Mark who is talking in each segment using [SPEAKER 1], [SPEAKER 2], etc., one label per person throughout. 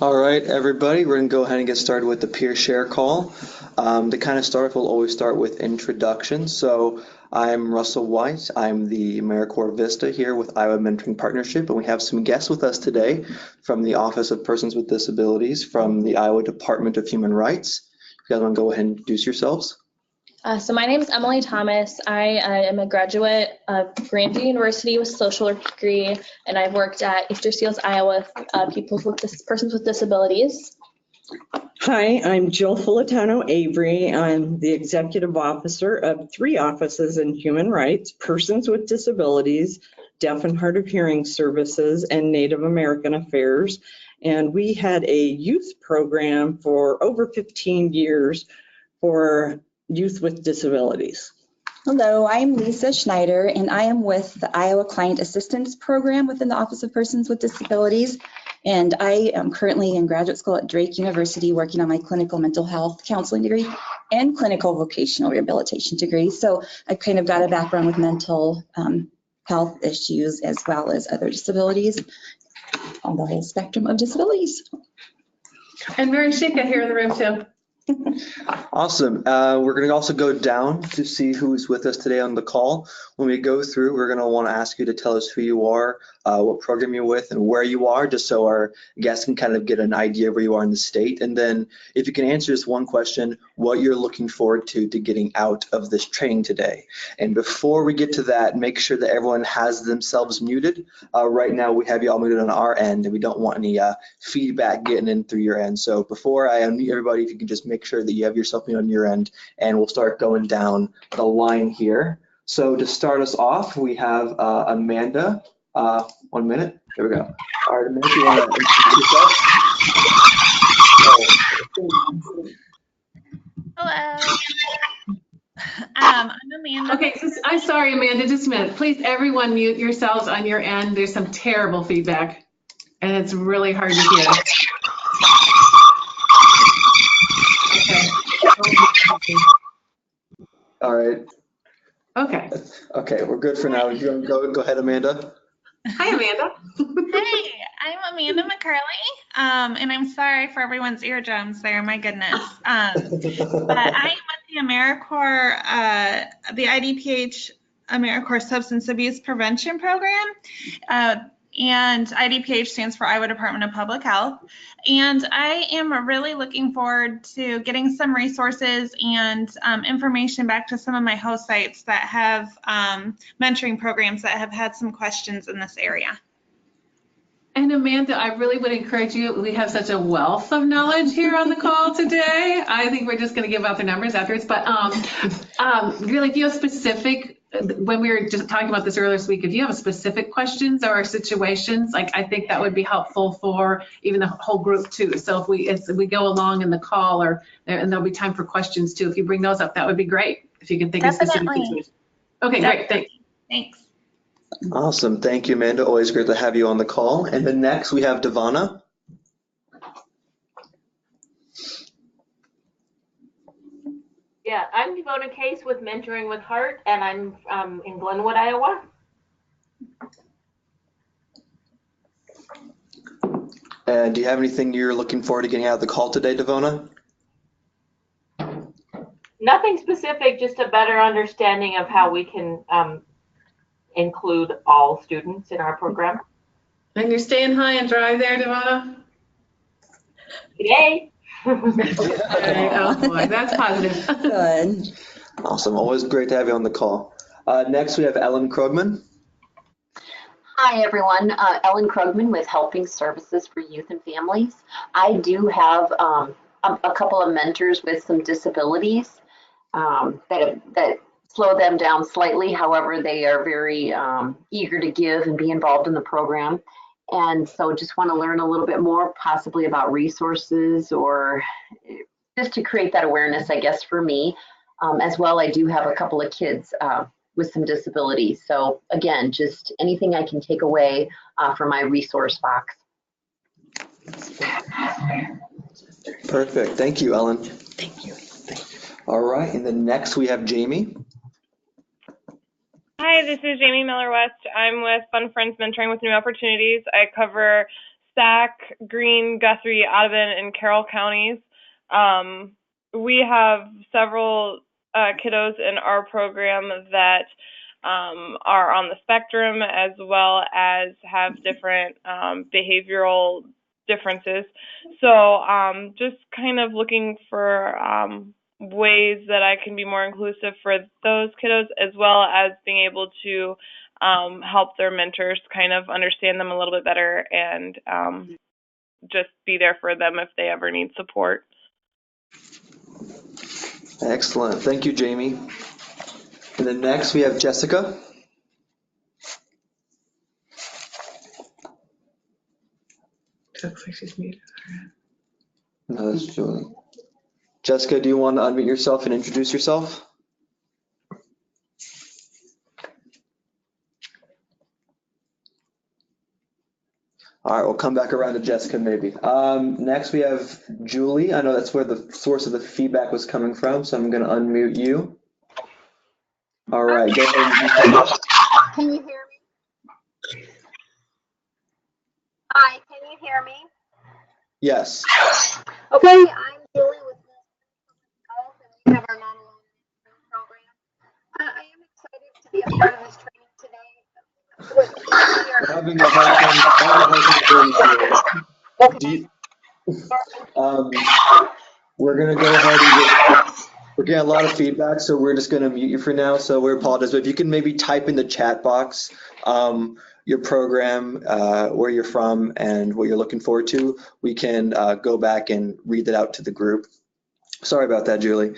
[SPEAKER 1] All right, everybody, we're going to go ahead and get started with the peer share call. To kind of start, we'll always start with introductions. So I'm Russell White. I'm the AmeriCorps Vista here with Iowa Mentoring Partnership, and we have some guests with us today from the Office of Persons with Disabilities from the Iowa Department of Human Rights. You guys want to go ahead and introduce yourselves?
[SPEAKER 2] So my name is Emily Thomas. I am a graduate of Grandview University with a social work degree, and I've worked at Easter Seals, Iowa, persons with disabilities.
[SPEAKER 3] Hi, I'm Jill Fulitano Avery. I'm the executive officer of 3 offices in human rights, persons with disabilities, deaf and hard of hearing services, and Native American affairs. And we had a youth program for over 15 years for youth with disabilities.
[SPEAKER 4] Hello, I'm Lisa Schneider, and I am with the Iowa Client Assistance Program within the Office of Persons with Disabilities. And I am currently in graduate school at Drake University working on my clinical mental health counseling degree and clinical vocational rehabilitation degree. So I kind of got a background with mental health issues as well as other disabilities on the whole spectrum of disabilities.
[SPEAKER 5] And Mary Shika here in the room too.
[SPEAKER 1] Awesome. We're going to also go down to see who's with us today on the call. When we go through, we're going to want to ask you to tell us who you are, what program you're with, and where you are, just so our guests can kind of get an idea of where you are in the state. And then if you can answer just one question, what you're looking forward to getting out of this training today. And before we get to that, make sure that everyone has themselves muted. Right now, we have you all muted on our end, and we don't want any feedback getting in through your end. So before I unmute everybody, if you can just make sure that you have yourself muted on your end, and we'll start going down the line here. So to start us off, we have Amanda. 1 minute. Here we go. All right, Amanda, you want to introduce yourself?
[SPEAKER 6] Hello. I'm Amanda.
[SPEAKER 5] Okay, I'm sorry, Amanda, just a minute. Please, everyone mute yourselves on your end. There's some terrible feedback, and it's really hard to hear. Okay.
[SPEAKER 1] All right.
[SPEAKER 5] Okay.
[SPEAKER 1] Okay, we're good for now. You want to go ahead, Amanda?
[SPEAKER 5] Hi, Amanda.
[SPEAKER 6] Hey, I'm Amanda McCurley, and I'm sorry for everyone's eardrums there. My goodness. But I am with the AmeriCorps, the IDPH AmeriCorps Substance Abuse Prevention Program. And IDPH stands for Iowa Department of Public Health. And I am really looking forward to getting some resources and information back to some of my host sites that have mentoring programs that have had some questions in this area.
[SPEAKER 5] And Amanda, I really would encourage you, we have such a wealth of knowledge here on the call today. I think we're just going to give out the numbers afterwards, but really, if you have specific, when we were just talking about this earlier this week, if you have specific questions or situations, like I think that would be helpful for even the whole group too. So if we go along in the call, and there'll be time for questions too, if you bring those up, that would be great. If you can think of specific situations. Okay, great, thanks.
[SPEAKER 6] Thanks.
[SPEAKER 1] Awesome. Thank you, Amanda. Always great to have you on the call. And then next we have Devana.
[SPEAKER 7] Yeah, I'm Devona Case with Mentoring with Heart, and I'm in Glenwood, Iowa.
[SPEAKER 1] And do you have anything you're looking forward to getting out of the call today, Devona?
[SPEAKER 7] Nothing specific, just a better understanding of how we can include all students in our program.
[SPEAKER 5] And you're staying high and dry there, Devona?
[SPEAKER 7] Yay!
[SPEAKER 5] Oh boy, that's positive.
[SPEAKER 4] Good.
[SPEAKER 1] Awesome. Always great to have you on the call. Next, we have Ellen Krugman.
[SPEAKER 8] Hi, everyone. Ellen Krugman with Helping Services for Youth and Families. I do have a couple of mentors with some disabilities that slow them down slightly. However, they are very eager to give and be involved in the program. And so just want to learn a little bit more possibly about resources or just to create that awareness, I guess, for me. As well, I do have a couple of kids with some disabilities. So again, just anything I can take away from my resource box.
[SPEAKER 1] Perfect. Thank you, Ellen.
[SPEAKER 3] Thank you.
[SPEAKER 1] All right. And then next we have Jamie.
[SPEAKER 9] Hi, this is Jamie Miller-West. I'm with Fun Friends Mentoring with New Opportunities. I cover Sac, Greene, Guthrie, Audubon, and Carroll counties. We have several kiddos in our program that are on the spectrum, as well as have different behavioral differences. So just kind of looking for ways that I can be more inclusive for those kiddos, as well as being able to help their mentors kind of understand them a little bit better and just be there for them if they ever need support.
[SPEAKER 1] Excellent. Thank you, Jamie. And then next we have Jessica.
[SPEAKER 5] Looks like she's muted.
[SPEAKER 1] No, that's Julie. Jessica, do you want to unmute yourself and introduce yourself? All right, we'll come back around to Jessica maybe. Next we have Julie. I know that's where the source of the feedback was coming from, so I'm going to unmute you. All right, go ahead.
[SPEAKER 10] Can you hear me? Hi, can you hear me?
[SPEAKER 1] Yes.
[SPEAKER 10] Okay, I'm Julie with Health, and we have our non-alone program. I am excited to be a part of this training today.
[SPEAKER 1] We're having a hard time hearing you. We're going to go ahead and we're getting a lot of feedback, so we're just going to mute you for now. So we apologize, but if you can maybe type in the chat box your program, where you're from, and what you're looking forward to, we can go back and read that out to the group. Sorry about that, Julie.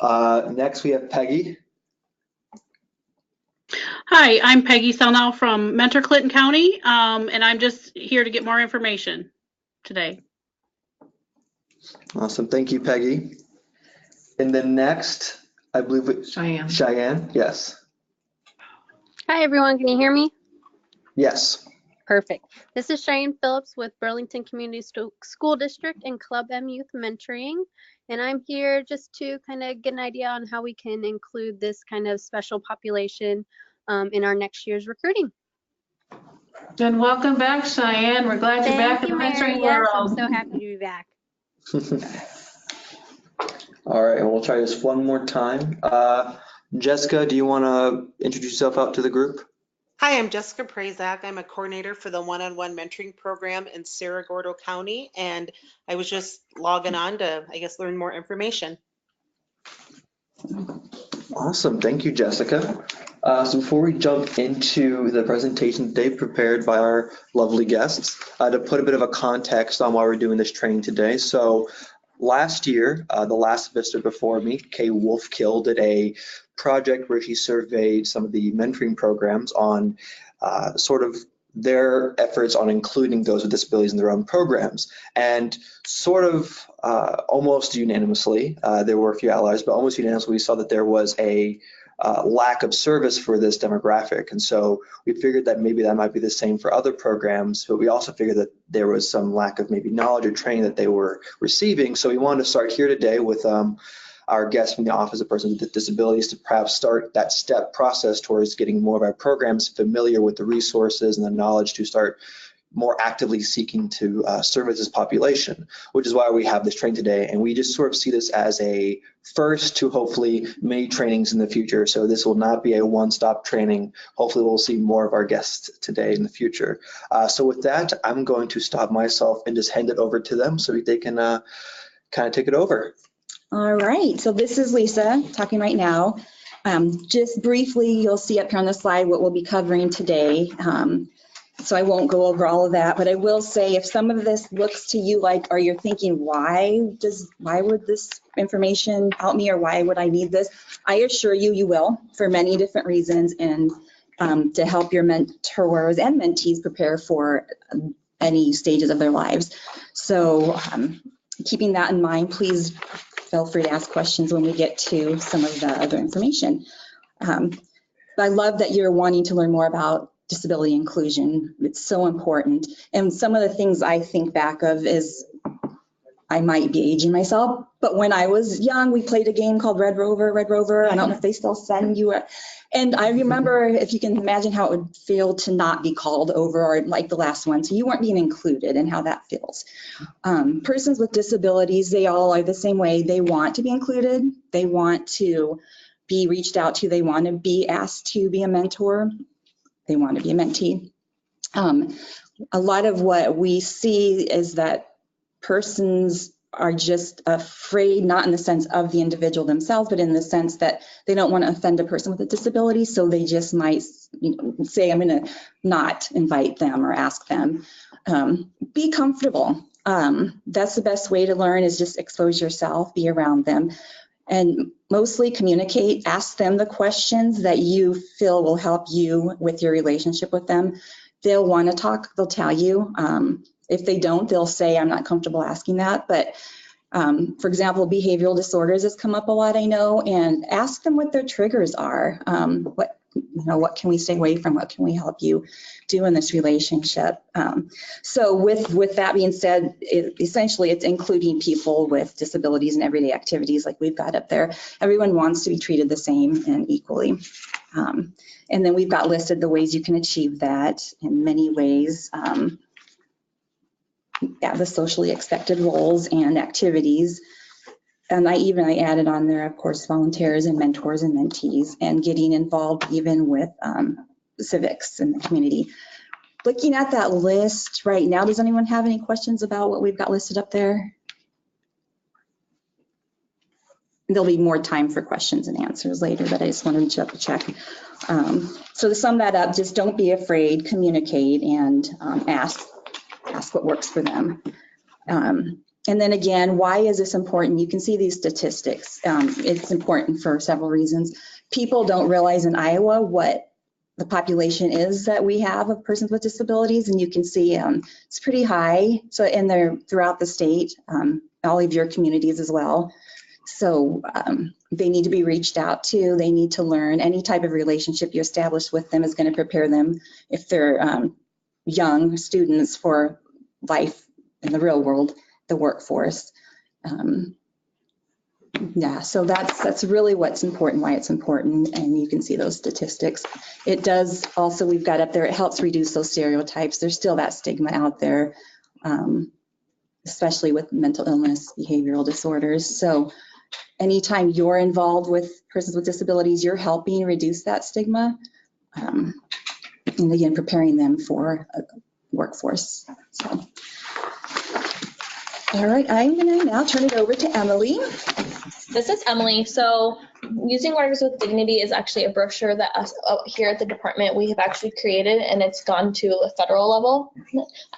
[SPEAKER 1] Next, we have Peggy.
[SPEAKER 11] Hi, I'm Peggy Selnow from Mentor Clinton County, and I'm just here to get more information today.
[SPEAKER 1] Awesome. Thank you, Peggy. And then next, I believe it's
[SPEAKER 5] Cheyenne.
[SPEAKER 1] Cheyenne, yes.
[SPEAKER 12] Hi, everyone. Can you hear me?
[SPEAKER 1] Yes.
[SPEAKER 12] Perfect. This is Cheyenne Phillips with Burlington Community School District and Club M Youth Mentoring. And I'm here just to kind of get an idea on how we can include this kind of special population in our next year's recruiting.
[SPEAKER 5] And welcome back, Cheyenne. We're glad you're back in the mentoring world.
[SPEAKER 12] I'm so happy to be back.
[SPEAKER 1] All right, and we'll try this one more time. Jessica, do you want to introduce yourself out to the group?
[SPEAKER 13] Hi, I'm Jessica Prazak. I'm a coordinator for the one-on-one mentoring program in Cerro Gordo County, and I was just logging on to, I guess, learn more information.
[SPEAKER 1] Awesome. Thank you, Jessica. So before we jump into the presentation today prepared by our lovely guests, to put a bit of a context on why we're doing this training today. So last year, the last visitor before me, Kay Wolfkill, did a project where she surveyed some of the mentoring programs on sort of their efforts on including those with disabilities in their own programs. And sort of almost unanimously, there were a few outliers, but almost unanimously, we saw that there was a lack of service for this demographic. And so we figured that maybe that might be the same for other programs, but we also figured that there was some lack of maybe knowledge or training that they were receiving. So we wanted to start here today with our guests from the Office of Persons with Disabilities to perhaps start that step process towards getting more of our programs familiar with the resources and the knowledge to start more actively seeking to service this population, which is why we have this training today. And we just sort of see this as a first to hopefully many trainings in the future. So this will not be a one-stop training. Hopefully we'll see more of our guests today in the future. So with that, I'm going to stop myself and just hand it over to them so they can kind of take it over.
[SPEAKER 4] All right, so this is Lisa talking right now. Just briefly, you'll see up here on the slide what we'll be covering today. So I won't go over all of that, but I will say if some of this looks to you like, or you're thinking, why would this information help me, or why would I need this? I assure you, you will, for many different reasons, and to help your mentors and mentees prepare for any stages of their lives. So keeping that in mind, please feel free to ask questions when we get to some of the other information. I love that you're wanting to learn more about disability inclusion. It's so important. And some of the things I think back of is I might be aging myself, but when I was young, we played a game called Red Rover, Red Rover. I don't know if they still send you it. And I remember, if you can imagine how it would feel to not be called over, or like the last one. So you weren't being included, and how that feels. Persons with disabilities, they all are the same way. They want to be included. They want to be reached out to. They want to be asked to be a mentor. They want to be a mentee. A lot of what we see is that persons are just afraid, not in the sense of the individual themselves, but in the sense that they don't want to offend a person with a disability. So they just might, say, I'm going to not invite them or ask them. Be comfortable. That's the best way to learn, is just expose yourself, be around them, and mostly communicate. Ask them the questions that you feel will help you with your relationship with them. They'll want to talk, they'll tell you. If they don't, they'll say, I'm not comfortable asking that. But for example, behavioral disorders has come up a lot, I know, and ask them what their triggers are. What can we stay away from? What can we help you do in this relationship? So with that being said, essentially it's including people with disabilities in everyday activities like we've got up there. Everyone wants to be treated the same and equally. And then we've got listed the ways you can achieve that in many ways. The socially expected roles and activities. And I added on there, of course, volunteers and mentors and mentees, and getting involved even with civics in the community. Looking at that list right now, does anyone have any questions about what we've got listed up there? There'll be more time for questions and answers later, but I just wanted to check. So to sum that up, just don't be afraid, communicate, and ask what works for them. And then again, why is this important? You can see these statistics. It's important for several reasons. People don't realize in Iowa what the population is that we have of persons with disabilities, and you can see it's pretty high. So in there throughout the state, all of your communities as well. So they need to be reached out to. They need to learn. Any type of relationship you establish with them is going to prepare them, if they're young students, for life in the real world, the workforce. Yeah, so that's really what's important, why it's important, and you can see those statistics. It does also, we've got up there, it helps reduce those stereotypes. There's still that stigma out there, especially with mental illness, behavioral disorders. So anytime you're involved with persons with disabilities, you're helping reduce that stigma, and again, preparing them for a workforce. So. All right, I'm going to now turn it over to Emily.
[SPEAKER 2] This is Emily. So Using Workers with Dignity is actually a brochure that us here at the department we have actually created, and it's gone to a federal level.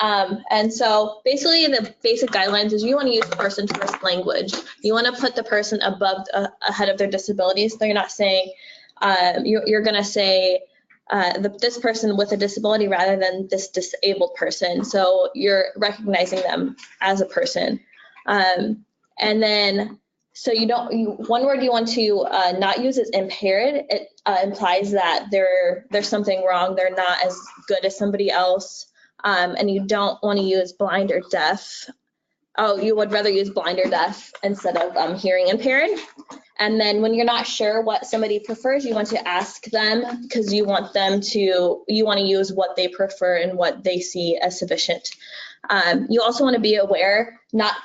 [SPEAKER 2] And so basically the basic guidelines is you want to use person first language. You want to put the person ahead of their disabilities. So you're not saying, you're going to say, this person with a disability rather than this disabled person. So you're recognizing them as a person. And then, so one word you want to not use is impaired. It implies that there's something wrong. They're not as good as somebody else. And you don't want to use blind or deaf. Oh, you would rather use blind or deaf instead of hearing impaired. And then when you're not sure what somebody prefers, you want to ask them, because you want to use what they prefer and what they see as sufficient. You also want to be aware, not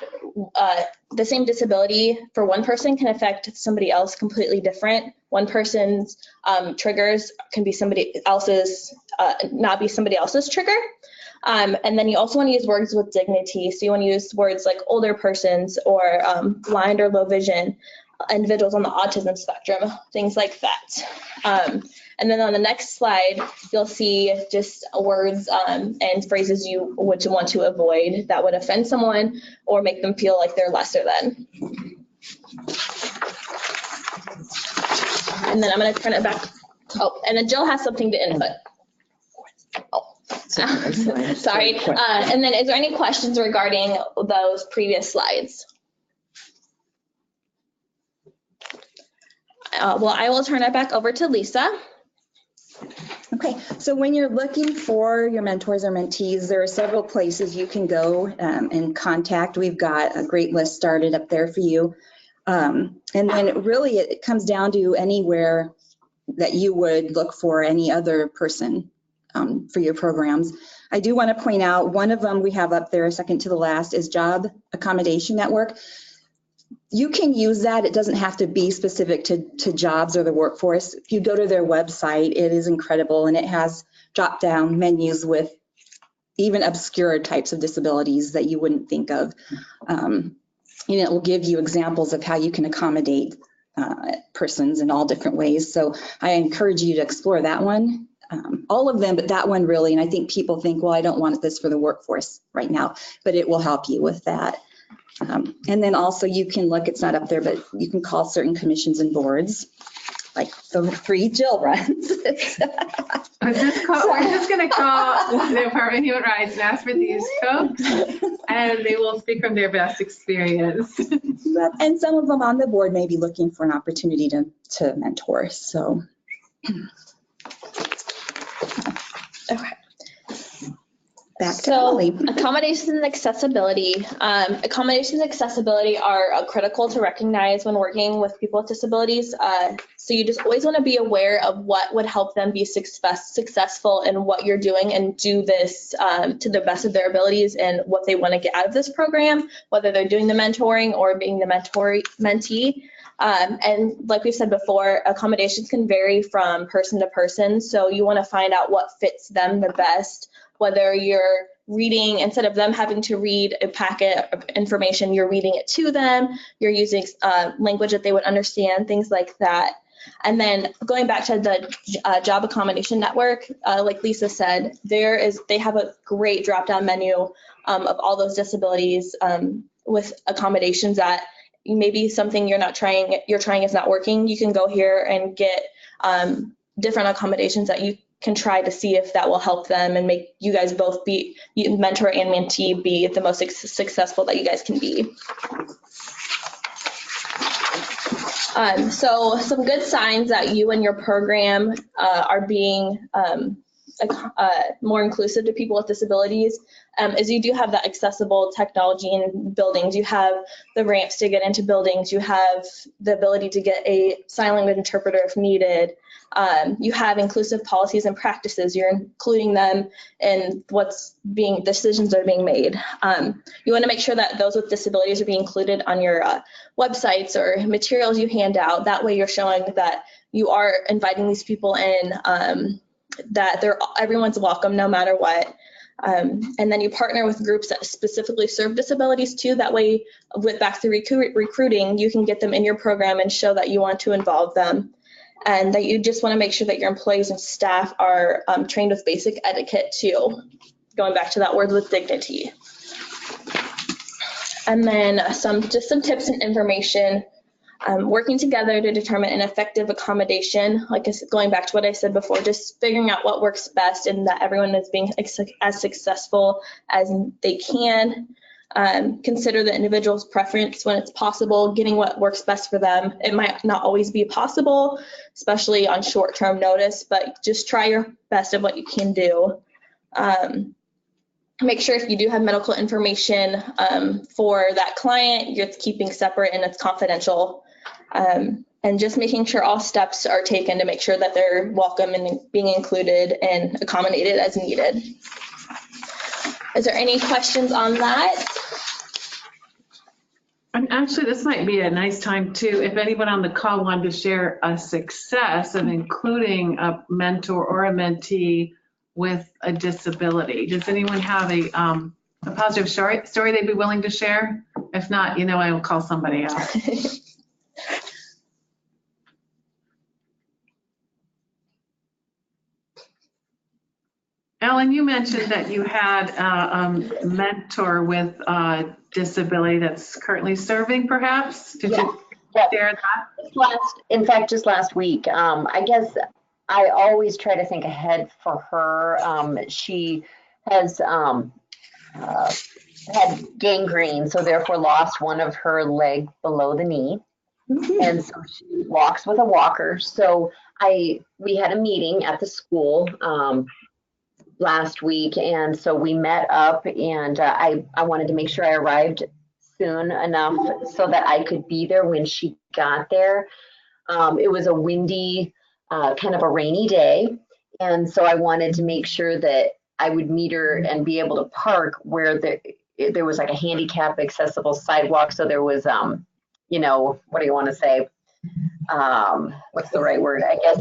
[SPEAKER 2] the same disability for one person can affect somebody else completely different. One person's triggers can be somebody else's, not be somebody else's trigger. And then you also want to use words with dignity. So you want to use words like older persons or blind or low vision, individuals on the autism spectrum, things like that. And then on the next slide, you'll see just words and phrases you would want to avoid that would offend someone or make them feel like they're lesser than. And then I'm going to turn it back. Oh, and then Jill has something to input. Oh. Sorry. And then is there any questions regarding those previous slides? Well, I will turn it back over to Lisa.
[SPEAKER 4] Okay, so when you're looking for your mentors or mentees, there are several places you can go and contact. We've got a great list started up there for you. And then really it comes down to anywhere that you would look for any other person for your programs. I do want to point out one of them we have up there, second to the last, is Job Accommodation Network. You can use that. It doesn't have to be specific to jobs or the workforce. If you go to their website, it is incredible, and it has drop-down menus with even obscure types of disabilities that you wouldn't think of. And it will give you examples of how you can accommodate persons in all different ways. So I encourage you to explore that one. All of them, but that one really, and I think people think, well, I don't want this for the workforce right now, but it will help you with that. And then also you can look, it's not up there, but you can call certain commissions and boards, like the 3 Jill runs.
[SPEAKER 5] We're just going to call the Department of Human Rights and ask for these folks, and they will speak from their best experience.
[SPEAKER 4] And some of them on the board may be looking for an opportunity to mentor. So, okay. Back to Emily.
[SPEAKER 2] Accommodations and accessibility. Accommodations and accessibility are critical to recognize when working with people with disabilities. So you just always want to be aware of what would help them be successful in what you're doing and do this to the best of their abilities and what they want to get out of this program, whether they're doing the mentoring or being the mentee. And like we've said before, accommodations can vary from person to person. So you want to find out what fits them the best. Whether you're reading, instead of them having to read a packet of information, you're reading it to them, you're using language that they would understand, things like that. And then going back to the Job Accommodation Network, like Lisa said, they have a great drop-down menu of all those disabilities with accommodations that maybe something you're trying is not working. You can go here and get different accommodations that you can try to see if that will help them and make you guys both be, mentor and mentee, be the most successful that you guys can be. So some good signs that you and your program are being more inclusive to people with disabilities is you do have that accessible technology in buildings. You have the ramps to get into buildings. You have the ability to get a sign language interpreter if needed. You have inclusive policies and practices. You're including them in decisions that are being made. You want to make sure that those with disabilities are being included on your websites or materials you hand out. That way you're showing that you are inviting these people in, that everyone's welcome no matter what. And then you partner with groups that specifically serve disabilities too. That way, back to recruiting, you can get them in your program and show that you want to involve them. And that you just want to make sure that your employees and staff are trained with basic etiquette too. Going back to that word with dignity. And then some tips and information. Working together to determine an effective accommodation, like going back to what I said before, just figuring out what works best and that everyone is being as successful as they can. Consider the individual's preference when it's possible, getting what works best for them. It might not always be possible, especially on short-term notice, but just try your best of what you can do. Make sure if you do have medical information for that client, you're keeping separate and it's confidential. And just making sure all steps are taken to make sure that they're welcome and being included and accommodated as needed. Is there any questions on that?
[SPEAKER 5] And actually, this might be a nice time too, if anyone on the call wanted to share a success of including a mentor or a mentee with a disability. Does anyone have a positive story they'd be willing to share? If not, I will call somebody else. Ellen, you mentioned that you had a mentor with a disability that's currently serving, perhaps? Did you share that?
[SPEAKER 8] In fact, just last week, I guess I always try to think ahead for her. She has had gangrene, so therefore lost one of her leg below the knee. And so she walks with a walker. So we had a meeting at the school last week, and so we met up, and I wanted to make sure I arrived soon enough so that I could be there when she got there. It was a windy, kind of a rainy day, and so I wanted to make sure that I would meet her and be able to park where there was like a handicap accessible sidewalk. So there was, you know, what do you want to say? What's the right word? I guess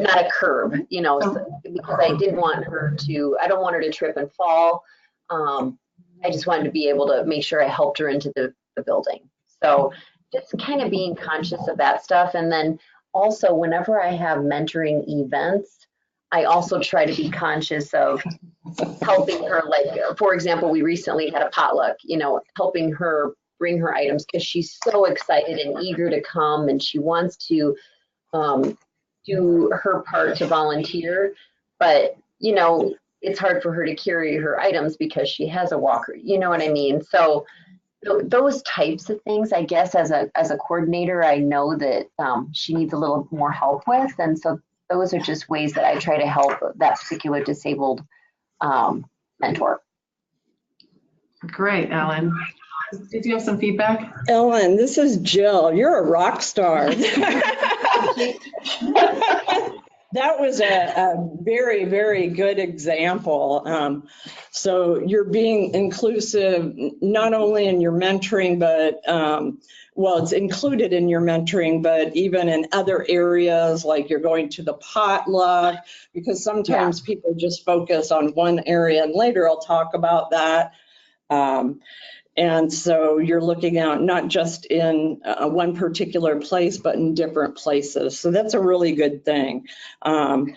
[SPEAKER 8] not a curb, you know, because I didn't want her to, I don't want her to trip and fall. I just wanted to be able to make sure I helped her into the building. So just kind of being conscious of that stuff. And then also whenever I have mentoring events, I also try to be conscious of helping her. Like, for example, we recently had a potluck, you know, helping her bring her items because she's so excited and eager to come, and she wants to do her part to volunteer. But, you know, it's hard for her to carry her items because she has a walker. You know what I mean? So those types of things, I guess, as a coordinator, I know that she needs a little more help with. And so those are just ways that I try to help that particular disabled mentor.
[SPEAKER 5] Great, Ellen. Did you have some feedback?
[SPEAKER 3] Ellen, this is Jill. You're a rock star. That was a very, very good example. So you're being inclusive, not only in your mentoring, but well, it's included in your mentoring, but even in other areas, like you're going to the potluck, because sometimes people just focus on one area, and later I'll talk about that. And so you're looking out not just in one particular place, but in different places. So that's a really good thing. And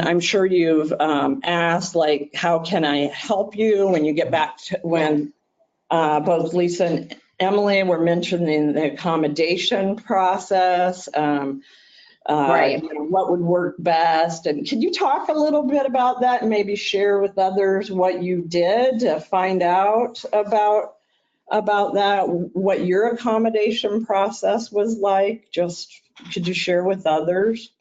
[SPEAKER 3] I'm sure you've asked, like, how can I help you when you get back to when both Lisa and Emily were mentioning the accommodation process.
[SPEAKER 8] Right.
[SPEAKER 3] You know, what would work best? And can you talk a little bit about that and maybe share with others what you did to find out about that, what your accommodation process was like? Just could you share with others?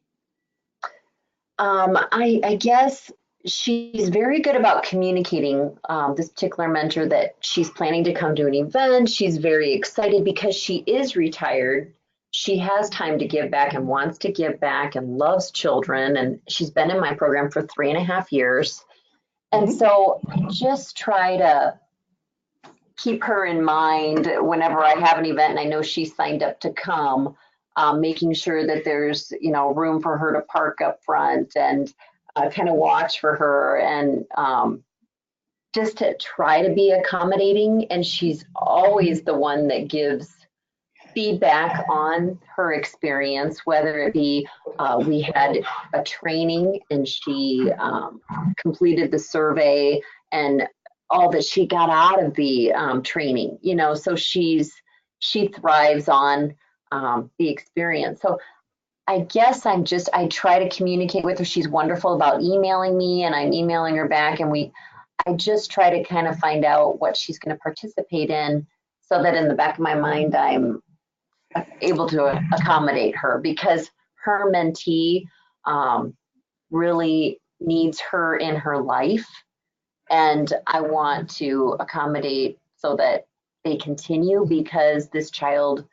[SPEAKER 8] I guess she's very good about communicating, this particular mentor, that she's planning to come to an event. She's very excited because she is retired. She has time to give back and wants to give back and loves children. And she's been in my program for 3.5 years. And so I just try to keep her in mind whenever I have an event and I know she's signed up to come, making sure that there's, you know, room for her to park up front, and kind of watch for her, and just to try to be accommodating. And she's always the one that gives feedback on her experience, whether it be we had a training and she completed the survey and all that she got out of the training, you know, so she thrives on the experience. So I guess I try to communicate with her. She's wonderful about emailing me, and I'm emailing her back, and I just try to kind of find out what she's going to participate in, so that in the back of my mind, I'm able to accommodate her, because her mentee really needs her in her life. And I want to accommodate so that they continue, because this child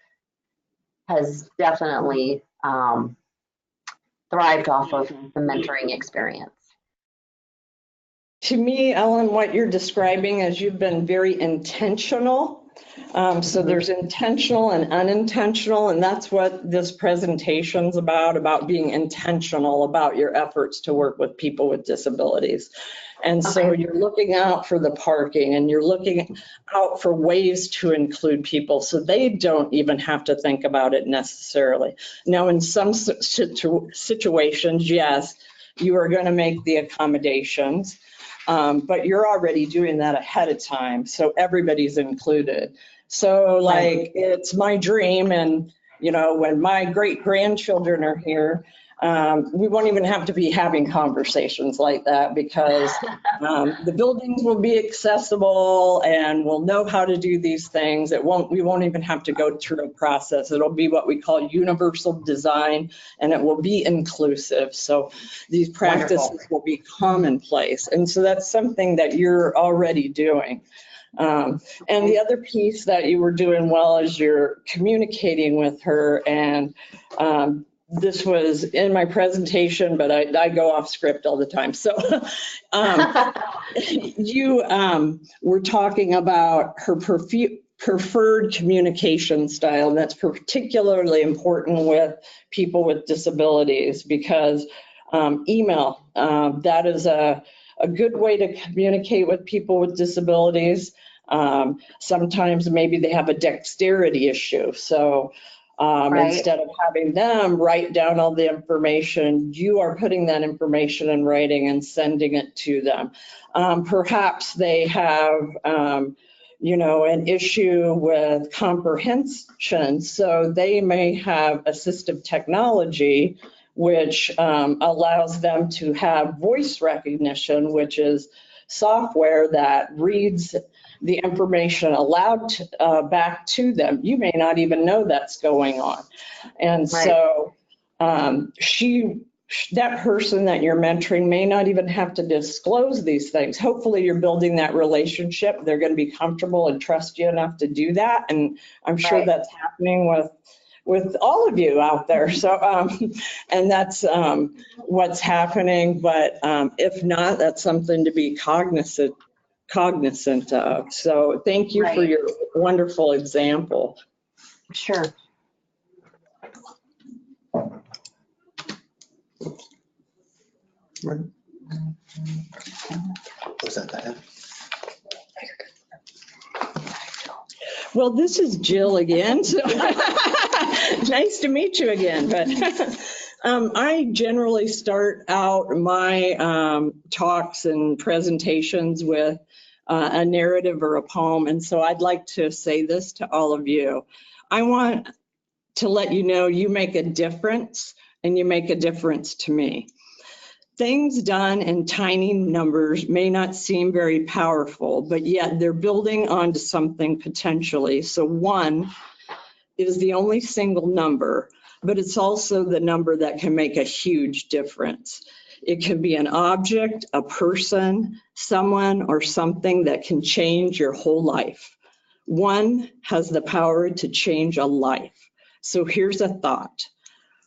[SPEAKER 8] has definitely thrived off of the mentoring experience.
[SPEAKER 3] To me, Ellen, what you're describing is you've been very intentional. So there's intentional and unintentional, and that's what this presentation's about being intentional about your efforts to work with people with disabilities. And so you're looking out for the parking, and you're looking out for ways to include people so they don't even have to think about it necessarily. Now, in some situations, yes, you are going to make the accommodations. But you're already doing that ahead of time, so everybody's included. So, like, it's my dream, and, you know, when my great grandchildren are here, we won't even have to be having conversations like that because the buildings will be accessible and we'll know how to do these things. We won't even have to go through a process. It'll be what we call universal design, and it will be inclusive. So these practices will be commonplace. And so that's something that you're already doing. And the other piece that you were doing well is you're communicating with her. And this was in my presentation, but I go off script all the time. So you were talking about her preferred communication style. And that's particularly important with people with disabilities because email, that is a good way to communicate with people with disabilities. Sometimes maybe they have a dexterity issue. So instead of having them write down all the information, you are putting that information in writing and sending it to them. Perhaps they have, an issue with comprehension. So they may have assistive technology which allows them to have voice recognition, which is software that reads the information aloud back to them. You may not even know that's going on. And so that person that you're mentoring may not even have to disclose these things. Hopefully you're building that relationship. They're going to be comfortable and trust you enough to do that. And I'm sure that's happening with all of you out there. So, and that's what's happening. But if not, that's something to be cognizant of. So thank you for your wonderful example.
[SPEAKER 8] Sure.
[SPEAKER 1] Was that Diane?
[SPEAKER 3] Well, this is Jill again. So nice to meet you again. But I generally start out my talks and presentations with a narrative or a poem. And so I'd like to say this to all of you. I want to let you know you make a difference, and you make a difference to me. Things done in tiny numbers may not seem very powerful, but yet they're building onto something potentially. So 1 is the only single number, but it's also the number that can make a huge difference. It can be an object, a person, someone, or something that can change your whole life. 1 has the power to change a life. So here's a thought.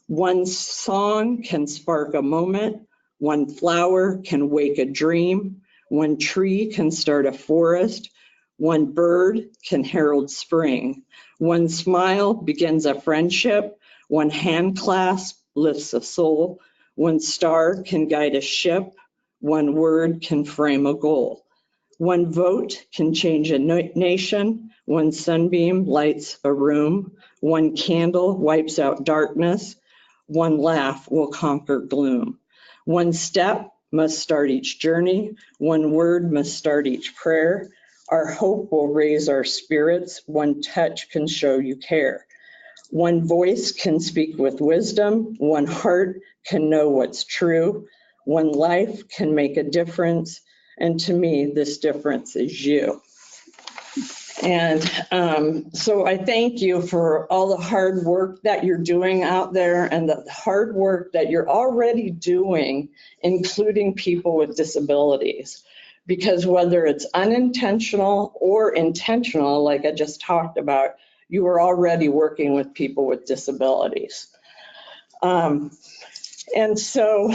[SPEAKER 3] 1 song can spark a moment. 1 flower can wake a dream. 1 tree can start a forest. 1 bird can herald spring. 1 smile begins a friendship. 1 hand clasp lifts a soul. 1 star can guide a ship. 1 word can frame a goal. 1 vote can change a nation. 1 sunbeam lights a room. 1 candle wipes out darkness. 1 laugh will conquer gloom. 1 step must start each journey. 1 word must start each prayer. Our hope will raise our spirits. 1 touch can show you care. 1 voice can speak with wisdom. 1 heart can know what's true. 1 life can make a difference. And to me, this difference is you. And so I thank you for all the hard work that you're doing out there and the hard work that you're already doing, including people with disabilities. Because whether it's unintentional or intentional, like I just talked about, you are already working with people with disabilities. And so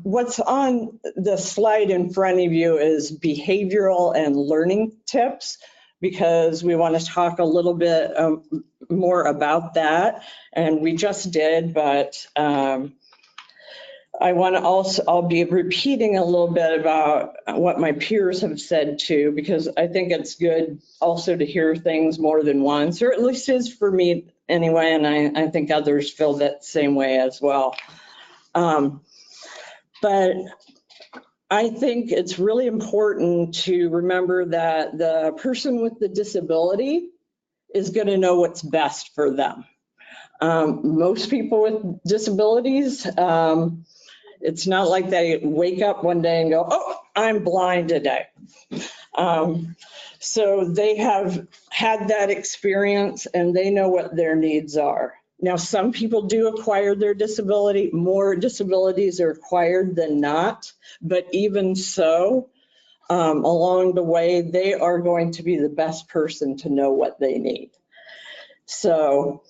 [SPEAKER 3] what's on the slide in front of you is behavioral and learning tips, because we want to talk a little bit more about that. And we just did, but I want to also, I'll be repeating a little bit about what my peers have said too, because I think it's good also to hear things more than once, or at least is for me anyway, and I think others feel that same way as well. But I think it's really important to remember that the person with the disability is going to know what's best for them. Most people with disabilities, it's not like they wake up one day and go, oh, I'm blind today. So they have had that experience and they know what their needs are. Now, some people do acquire their disability. More disabilities are acquired than not, but even so, along the way, they are going to be the best person to know what they need. So,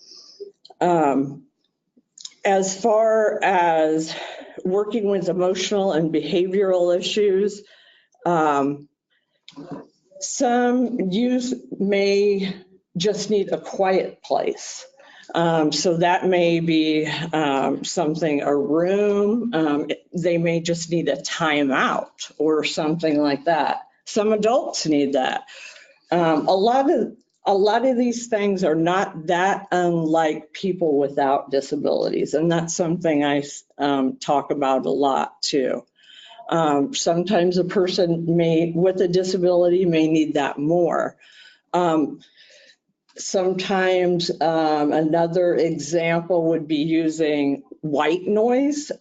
[SPEAKER 3] as far as working with emotional and behavioral issues, some youth may just need a quiet place. So that may be something, a room. They may just need a timeout or something like that. Some adults need that. A lot of these things are not that unlike people without disabilities, and that's something I talk about a lot too. Sometimes a person with a disability may need that more. Sometimes another example would be using white noise.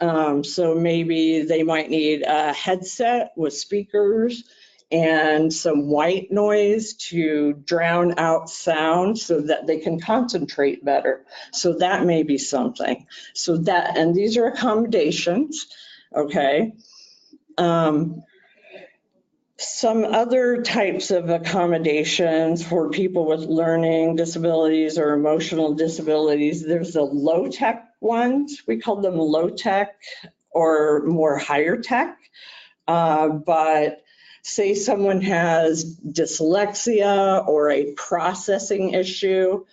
[SPEAKER 3] So maybe they might need a headset with speakers and some white noise to drown out sound so that they can concentrate better. So that may be something. So that, and these are accommodations, okay? Some other types of accommodations for people with learning disabilities or emotional disabilities, there's the low-tech ones. We call them low-tech or more higher tech. But say someone has dyslexia or a processing issue,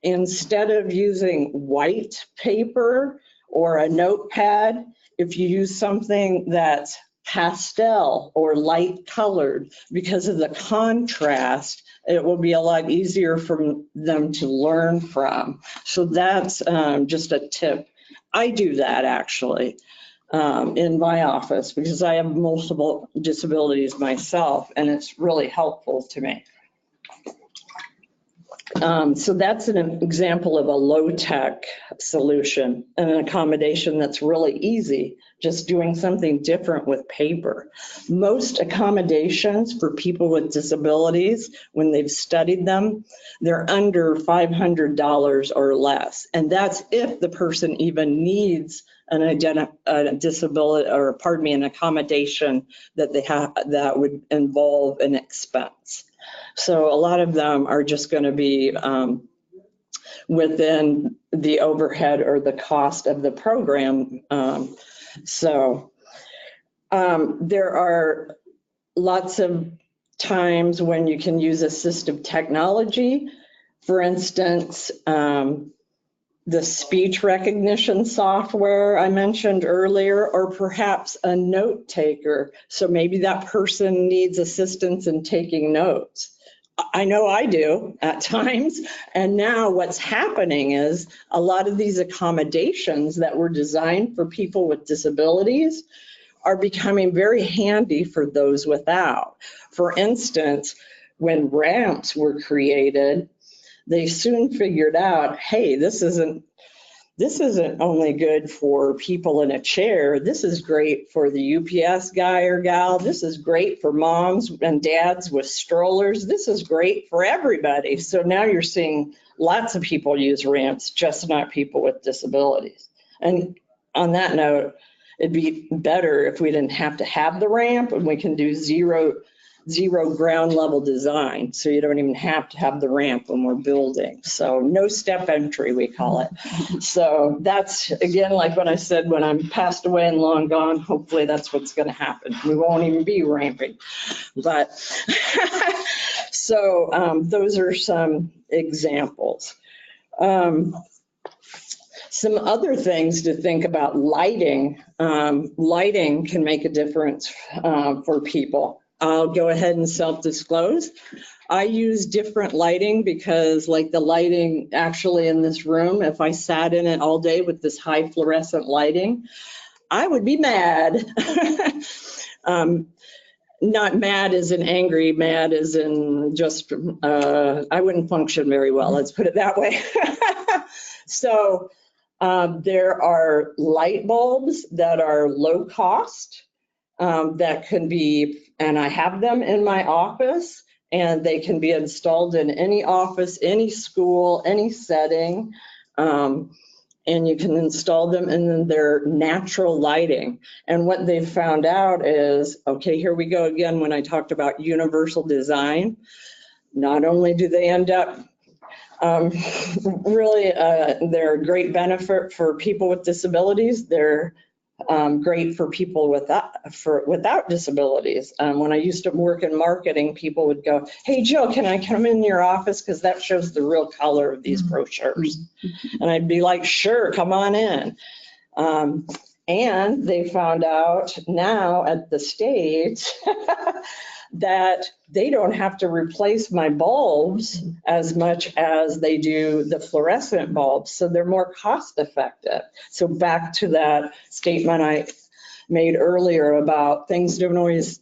[SPEAKER 3] instead of using white paper or a notepad, if you use something that's pastel or light colored, because of the contrast, it will be a lot easier for them to learn from. So that's just a tip. I do that actually in my office because I have multiple disabilities myself, and it's really helpful to me. So that's an example of a low-tech solution, an accommodation that's really easy, just doing something different with paper. Most accommodations for people with disabilities, when they've studied them, they're under $500 or less. And that's if the person even needs a disability, or pardon me, an accommodation that they have that would involve an expense. So a lot of them are just going to be within the overhead or the cost of the program. There are lots of times when you can use assistive technology. For instance, the speech recognition software I mentioned earlier, or perhaps a note taker. So maybe that person needs assistance in taking notes. I know I do at times. And now what's happening is a lot of these accommodations that were designed for people with disabilities are becoming very handy for those without. For instance, when ramps were created, they soon figured out, hey, this isn't only good for people in a chair. This is great for the UPS guy or gal. This is great for moms and dads with strollers. This is great for everybody. So now you're seeing lots of people use ramps, just not people with disabilities. And on that note, it'd be better if we didn't have to have the ramp and we can do zero ground level design. So you don't even have to have the ramp when we're building. So no step entry, we call it. So that's, again, like what I said, when I'm passed away and long gone, hopefully that's what's going to happen. We won't even be ramping. But so those are some examples. Some other things to think about: lighting. Lighting can make a difference for people. I'll go ahead and self-disclose. I use different lighting because, like the lighting actually in this room, if I sat in it all day with this high fluorescent lighting, I would be mad. Not mad as in angry, mad as in just, I wouldn't function very well, let's put it that way. So there are light bulbs that are low cost that can be, and I have them in my office, and they can be installed in any office, any school, any setting. And you can install them and then they're natural lighting. And what they've found out is, okay, here we go again when I talked about universal design. Not only do they end up really, they're a great benefit for people with disabilities. They're great for people without disabilities. When I used to work in marketing, people would go, "Hey, Jill, can I come in your office? Because that shows the real color of these brochures." And I'd be like, "Sure, come on in." And they found out now at the state that they don't have to replace my bulbs as much as they do the fluorescent bulbs. So they're more cost effective. So back to that statement I made earlier about things don't always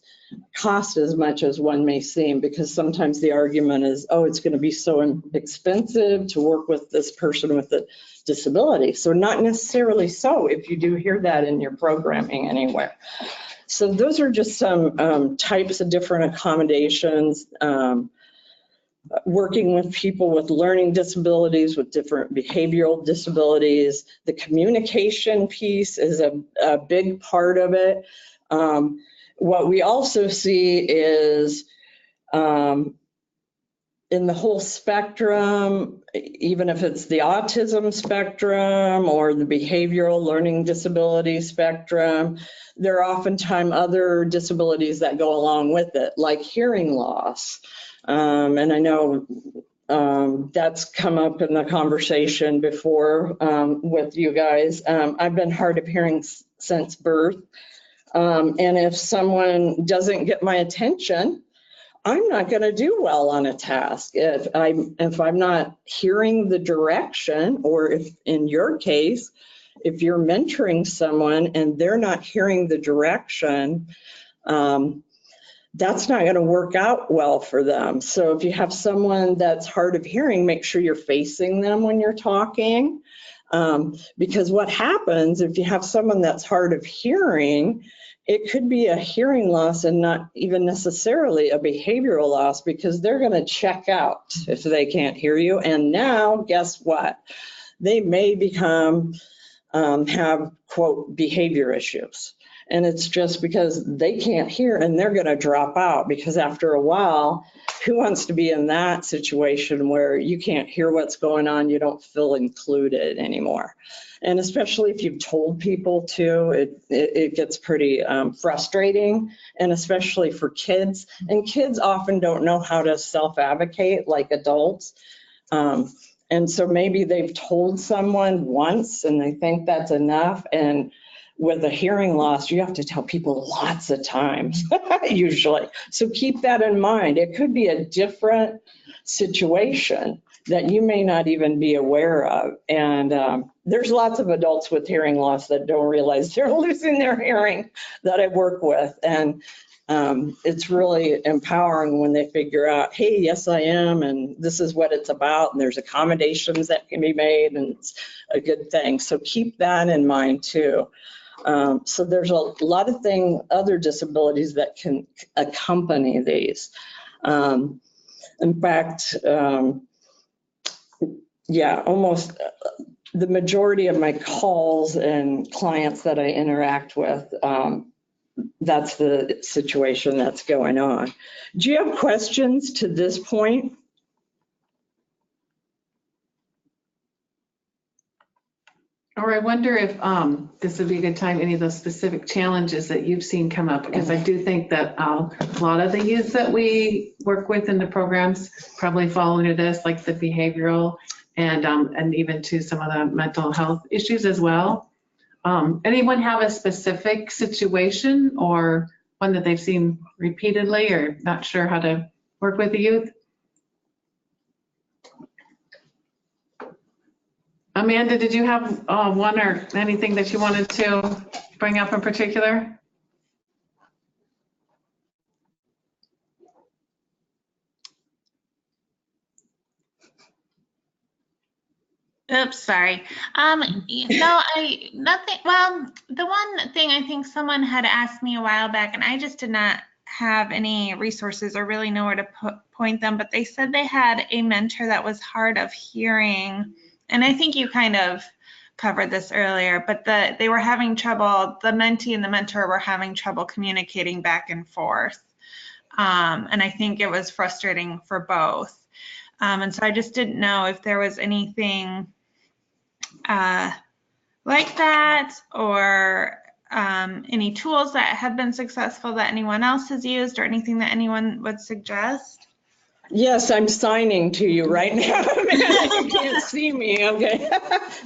[SPEAKER 3] cost as much as one may seem, because sometimes the argument is, oh, it's going to be so expensive to work with this person with a disability. So not necessarily so if you do hear that in your programming anywhere. So those are just some types of different accommodations. Working with people with learning disabilities, with different behavioral disabilities. The communication piece is a big part of it. What we also see is in the whole spectrum, even if it's the autism spectrum or the behavioral learning disability spectrum, there are oftentimes other disabilities that go along with it, like hearing loss. And I know that's come up in the conversation before with you guys. I've been hard of hearing since birth. And if someone doesn't get my attention, I'm not going to do well on a task. If I'm not hearing the direction, or if in your case, if you're mentoring someone and they're not hearing the direction, that's not going to work out well for them. So if you have someone that's hard of hearing, make sure you're facing them when you're talking. Because what happens if you have someone that's hard of hearing, it could be a hearing loss and not even necessarily a behavioral loss, because they're going to check out if they can't hear you. And now, guess what? They may have, quote, behavior issues. And it's just because they can't hear and they're going to drop out, because after a while, who wants to be in that situation where you can't hear what's going on, you don't feel included anymore? And especially if you've told people to, it gets pretty frustrating, and especially for kids. And kids often don't know how to self-advocate like adults. And so maybe they've told someone once and they think that's enough. And with a hearing loss, you have to tell people lots of times, usually. So keep that in mind. It could be a different situation that you may not even be aware of. And there's lots of adults with hearing loss that don't realize they're losing their hearing that I work with. And it's really empowering when they figure out, hey, yes, I am, and this is what it's about, and there's accommodations that can be made, and it's a good thing. So keep that in mind too. So there's a lot of other disabilities that can accompany these. In fact, almost the majority of my calls and clients that I interact with, that's the situation that's going on. Do you have questions to this point?
[SPEAKER 5] Or I wonder if this would be a good time, any of those specific challenges that you've seen come up, because I do think that a lot of the youth that we work with in the programs probably fall into this, like the behavioral and even to some of the mental health issues as well. Anyone have a specific situation or one that they've seen repeatedly or not sure how to work with the youth? Amanda, did you have one or anything that you wanted to bring up in particular?
[SPEAKER 6] Oops, sorry. Nothing. Well, the one thing I think someone had asked me a while back, and I just did not have any resources or really know where to point them, but they said they had a mentor that was hard of hearing. And I think you kind of covered this earlier, but they were having trouble, the mentee and the mentor were having trouble communicating back and forth. And I think it was frustrating for both. And so I just didn't know if there was anything like that, or any tools that have been successful that anyone else has used, or anything that anyone would suggest.
[SPEAKER 3] Yes, I'm signing to you right now. You can't see me, okay?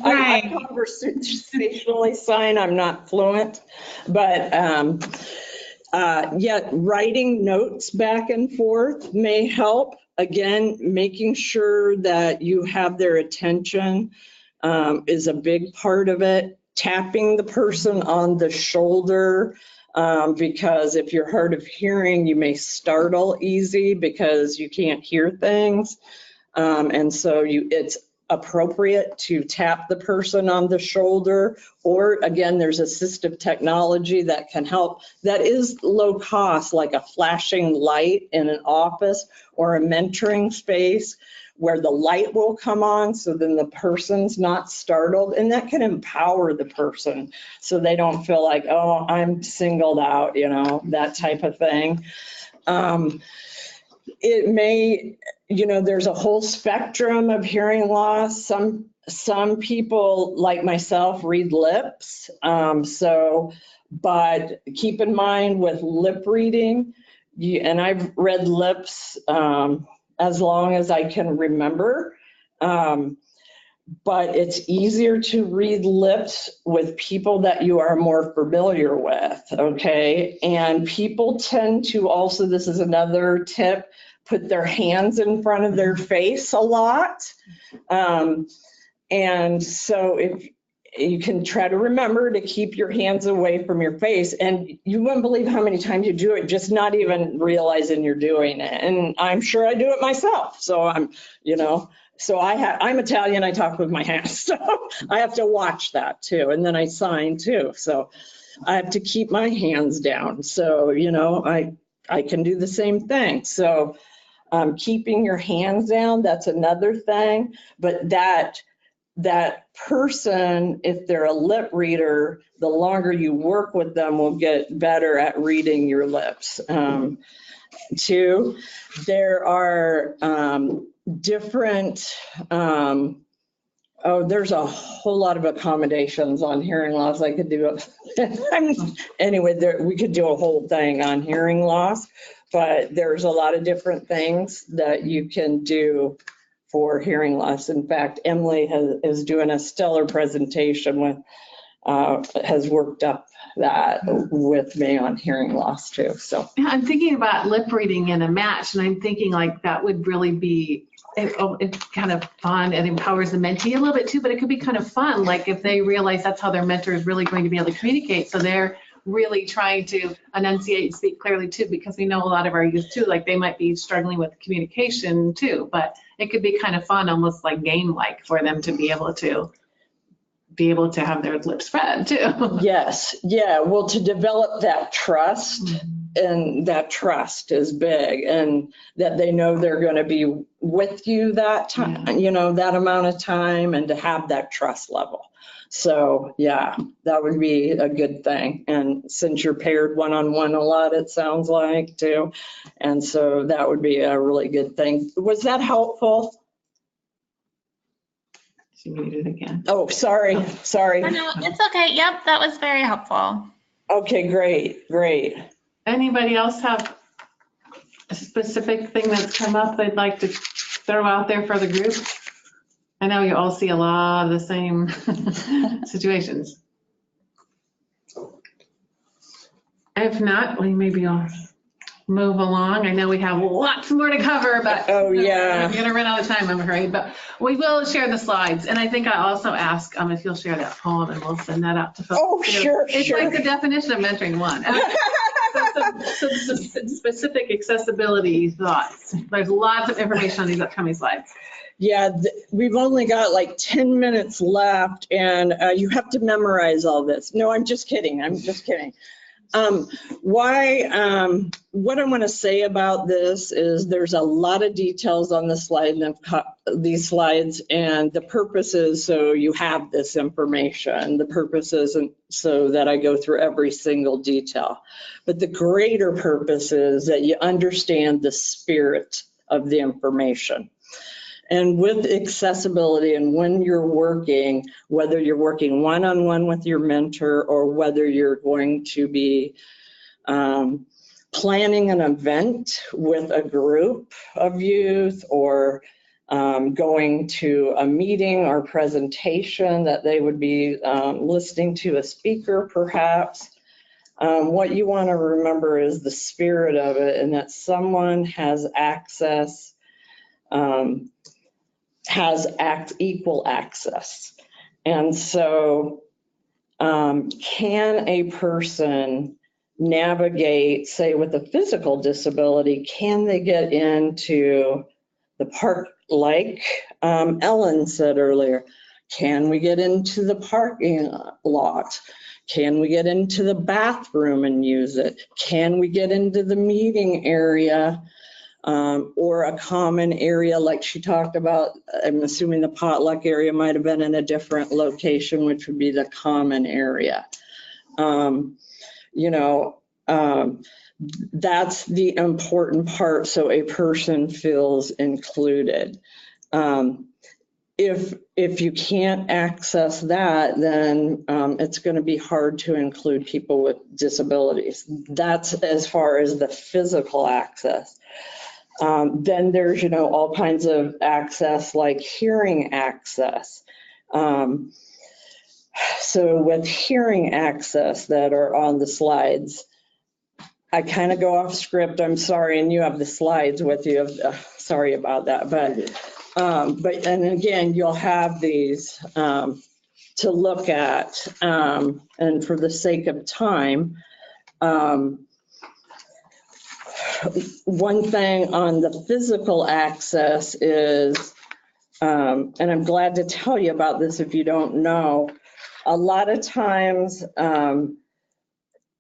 [SPEAKER 6] Right.
[SPEAKER 3] I conversationally sign, I'm not fluent, but yeah, writing notes back and forth may help. Again, making sure that you have their attention is a big part of it. Tapping the person on the shoulder, because if you're hard of hearing, you may startle easy because you can't hear things. And so it's appropriate to tap the person on the shoulder, or again, there's assistive technology that can help. That is low cost, like a flashing light in an office or a mentoring space where the light will come on, so then the person's not startled, and that can empower the person so they don't feel like, oh, I'm singled out, that type of thing. It may, there's a whole spectrum of hearing loss. Some people like myself read lips. But keep in mind with lip reading, and I've read lips as long as I can remember. But it's easier to read lips with people that you are more familiar with, okay? And people tend to also, this is another tip, put their hands in front of their face a lot. And so if you can try to remember to keep your hands away from your face, and you wouldn't believe how many times you do it, just not even realizing you're doing it. And I'm sure I do it myself. So I'm Italian, I talk with my hands, so I have to watch that too. And then I sign too. So I have to keep my hands down. So, I can do the same thing. So keeping your hands down, that's another thing. But that person, if they're a lip reader, the longer you work with them will get better at reading your lips. Too, there are different, there's a whole lot of accommodations on hearing loss. I could do it. Anyway, we could do a whole thing on hearing loss, but there's a lot of different things that you can do for hearing loss. In fact, Emily is doing a stellar presentation has worked up that with me on hearing loss too. So
[SPEAKER 5] yeah, I'm thinking about lip reading in a match, and I'm thinking like that would really be, it's kind of fun. It empowers the mentee a little bit too, but it could be kind of fun. Like if they realize that's how their mentor is really going to be able to communicate. So they're really trying to enunciate and speak clearly too, because we know a lot of our youth too, like they might be struggling with communication too, but it could be kind of fun, almost like game-like for them to be able to have their lips read too.
[SPEAKER 3] Yes. Yeah. Well, to develop that trust, and that trust is big, and that they know they're going to be with you that time, that amount of time, and to have that trust level. So yeah, that would be a good thing. And since you're paired one-on-one a lot, it sounds like too. And so that would be a really good thing. Was that helpful?
[SPEAKER 5] She muted again.
[SPEAKER 3] Oh, sorry.
[SPEAKER 6] Oh, no, it's okay. Yep, that was very helpful.
[SPEAKER 3] Okay, great.
[SPEAKER 5] Anybody else have a specific thing that's come up they'd like to throw out there for the group? I know you all see a lot of the same situations. If not, maybe I'll move along. I know we have lots more to cover, but
[SPEAKER 3] oh yeah,
[SPEAKER 5] we're gonna run out of time, I'm afraid. But we will share the slides, and I think I also ask if you'll share that poem, and we'll send that out to folks.
[SPEAKER 3] Oh, sure.
[SPEAKER 5] It's like the definition of mentoring one. some specific accessibility thoughts. There's lots of information on these upcoming slides.
[SPEAKER 3] Yeah, we've only got like 10 minutes left, and you have to memorize all this. No, I'm just kidding. I'm just kidding. What I want to say about this is there's a lot of details on the slide, and these slides, and the purpose is so you have this information. The purpose isn't so that I go through every single detail, but the greater purpose is that you understand the spirit of the information. And with accessibility, and when you're working, whether you're working one-on-one with your mentor or whether you're going to be planning an event with a group of youth, or going to a meeting or presentation that they would be listening to a speaker perhaps, what you want to remember is the spirit of it, and that someone has access, equal access. And so can a person navigate, say with a physical disability, can they get into the park like Ellen said earlier? Can we get into the parking lot? Can we get into the bathroom and use it? Can we get into the meeting area? Or a common area like she talked about? I'm assuming the potluck area might have been in a different location, which would be the common area. That's the important part, so a person feels included. If you can't access that, then it's going to be hard to include people with disabilities. That's as far as the physical access. Then there's, all kinds of access like hearing access. So with hearing access that are on the slides, I kind of go off script, I'm sorry, and you have the slides with you. Sorry about that. And again, you'll have these to look at. And for the sake of time, one thing on the physical access is, and I'm glad to tell you about this if you don't know, a lot of times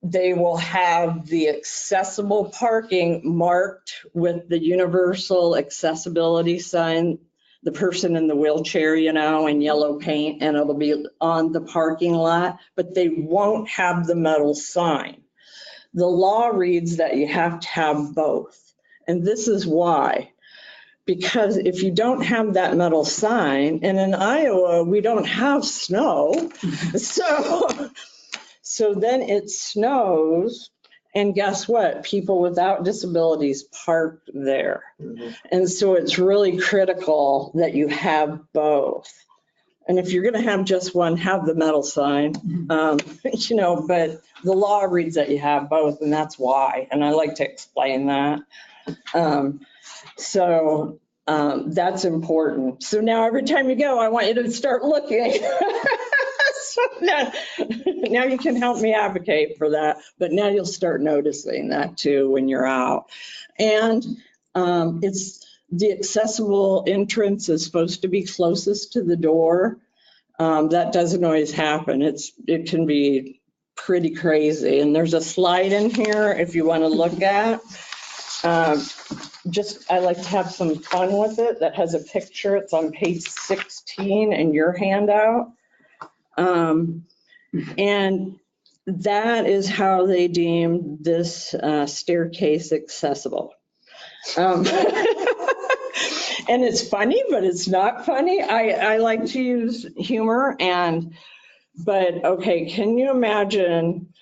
[SPEAKER 3] they will have the accessible parking marked with the universal accessibility sign, the person in the wheelchair, in yellow paint, and it'll be on the parking lot, but they won't have the metal sign. The law reads that you have to have both. And this is why. Because if you don't have that metal sign, and in Iowa, we don't have snow. So then it snows, and guess what? People without disabilities park there. Mm-hmm. And so it's really critical that you have both. And if you're going to have just one, have the metal sign, but the law reads that you have both, and that's why. And I like to explain that. That's important. So now every time you go, I want you to start looking. So now you can help me advocate for that, but now you'll start noticing that too when you're out. And it's the accessible entrance is supposed to be closest to the door. That doesn't always happen. It can be pretty crazy. And there's a slide in here if you want to look at. I like to have some fun with it. That has a picture. It's on page 16 in your handout. And that is how they deem this staircase accessible. And it's funny, but it's not funny. I like to use humor, but okay, can you imagine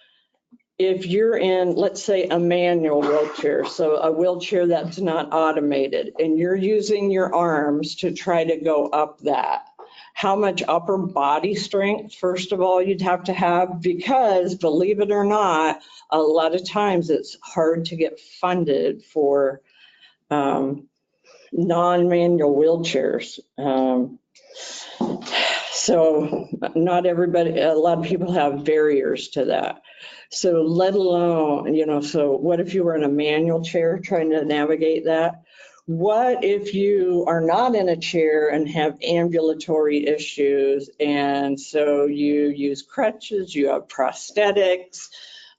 [SPEAKER 3] if you're in, let's say, a manual wheelchair, so a wheelchair that's not automated, and you're using your arms to try to go up that? How much upper body strength, first of all, you'd have to have, because believe it or not, a lot of times it's hard to get funded for non-manual wheelchairs. So not everybody, a lot of people have barriers to that. So let alone, so what if you were in a manual chair trying to navigate that? What if you are not in a chair and have ambulatory issues, and so you use crutches, you have prosthetics,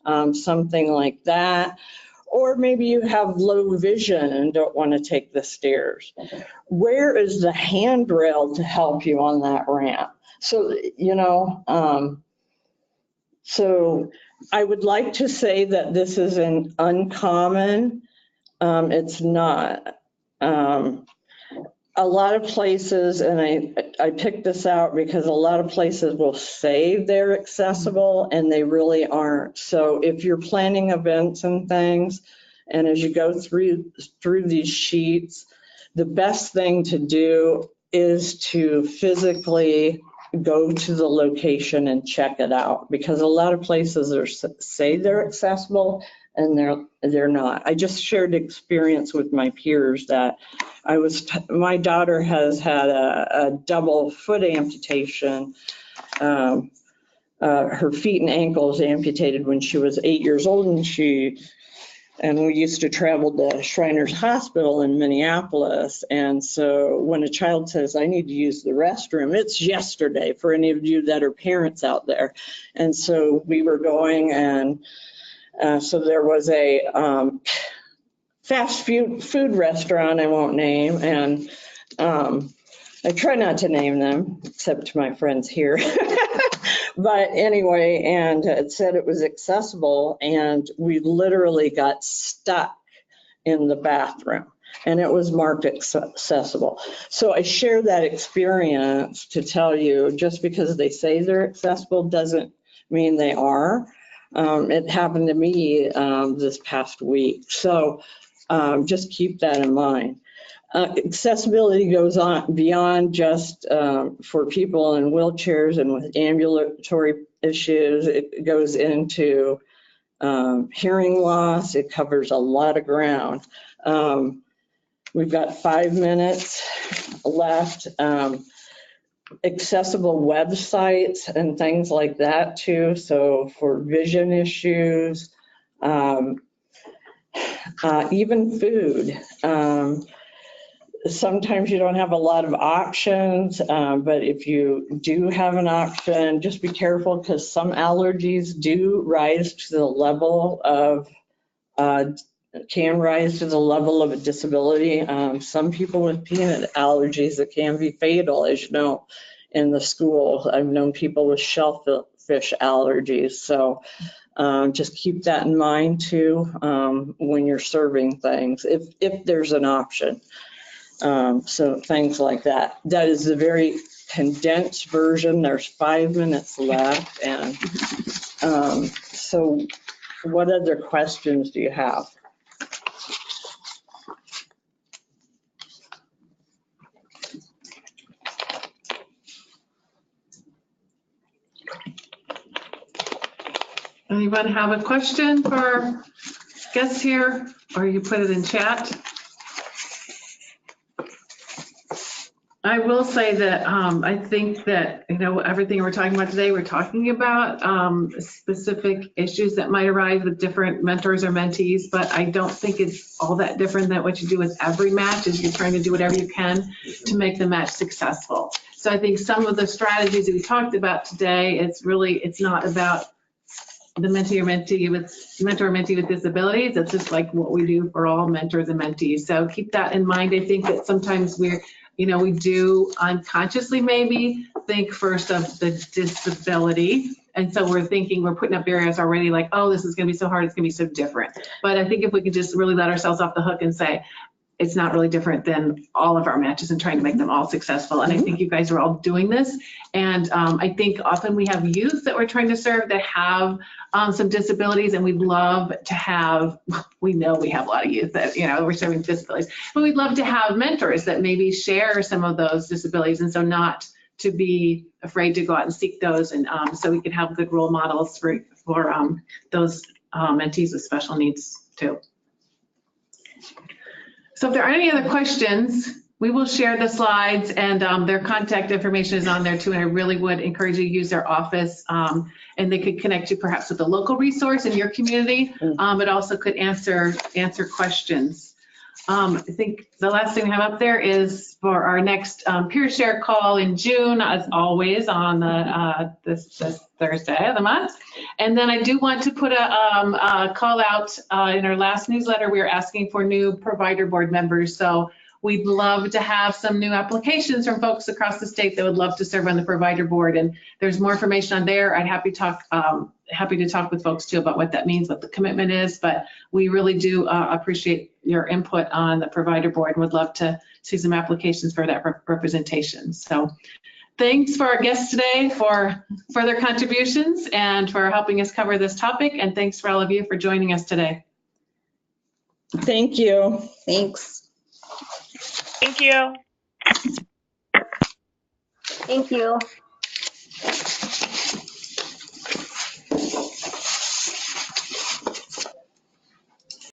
[SPEAKER 3] something like that? Or maybe you have low vision and don't want to take the stairs. Where is the handrail to help you on that ramp? So, so I would like to say that this is an uncommon. It's not. A lot of places, and I picked this out because a lot of places will say they're accessible and they really aren't. So if you're planning events and things, and as you go through these sheets, the best thing to do is to physically go to the location and check it out, because a lot of places say they're accessible and they're not. I just shared experience with my peers that my daughter has had a double foot amputation. Her feet and ankles amputated when she was 8 years old, and we used to travel to Shriners Hospital in Minneapolis. And so when a child says, I need to use the restroom, it's yesterday for any of you that are parents out there. And so we were going, and so there was a fast food restaurant I won't name, and I try not to name them except to my friends here. But anyway, and it said it was accessible, and we literally got stuck in the bathroom, and it was marked accessible. So I share that experience to tell you, just because they say they're accessible doesn't mean they are. It happened to me this past week. So just keep that in mind. Accessibility goes on beyond just for people in wheelchairs and with ambulatory issues. It goes into hearing loss. It covers a lot of ground. We've got 5 minutes left. Accessible websites and things like that too. So for vision issues, even food. Sometimes you don't have a lot of options, but if you do have an option, just be careful, because some allergies do rise to the level of, can rise to the level of a disability. Some people with peanut allergies, it can be fatal, as you know, in the school. I've known people with shellfish allergies. So just keep that in mind too when you're serving things, if there's an option. So things like that. That is a very condensed version. There's 5 minutes left. And so what other questions do you have?
[SPEAKER 5] Anyone have a question for our guests here, or you put it in chat? I will say that I think that, everything we're talking about today, we're talking about specific issues that might arise with different mentors or mentees, but I don't think it's all that different than what you do with every match. Is you're trying to do whatever you can to make the match successful. So I think some of the strategies that we talked about today, it's not about the mentor or mentee with disabilities. It's just like what we do for all mentors and mentees. So keep that in mind. I think that sometimes we do unconsciously maybe think first of the disability. And so we're putting up barriers already, like, oh, this is going to be so hard, it's going to be so different. But I think if we could just really let ourselves off the hook and say, it's not really different than all of our matches, and trying to make them all successful. And I think you guys are all doing this. And I think often we have youth that we're trying to serve that have some disabilities, and we'd love to have, we know we have a lot of youth that, we're serving disabilities, but we'd love to have mentors that maybe share some of those disabilities. And so not to be afraid to go out and seek those. And so we can have good role models for those mentees with special needs too. So if there are any other questions, we will share the slides, and their contact information is on there too. And I really would encourage you to use their office, and they could connect you perhaps with a local resource in your community, but also could answer questions. I think the last thing we have up there is for our next peer share call in June, as always, on this Thursday of the month. And then I do want to put a call out in our last newsletter. We are asking for new provider board members. So we'd love to have some new applications from folks across the state that would love to serve on the provider board. And there's more information on there. I'd happy to talk with folks too about what that means, what the commitment is. But we really do appreciate your input on the provider board and would love to see some applications for that representation. So thanks for our guests today for their contributions and for helping us cover this topic. And thanks for all of you for joining us today.
[SPEAKER 3] Thank you.
[SPEAKER 4] Thanks.
[SPEAKER 9] Thank you.
[SPEAKER 12] Thank you.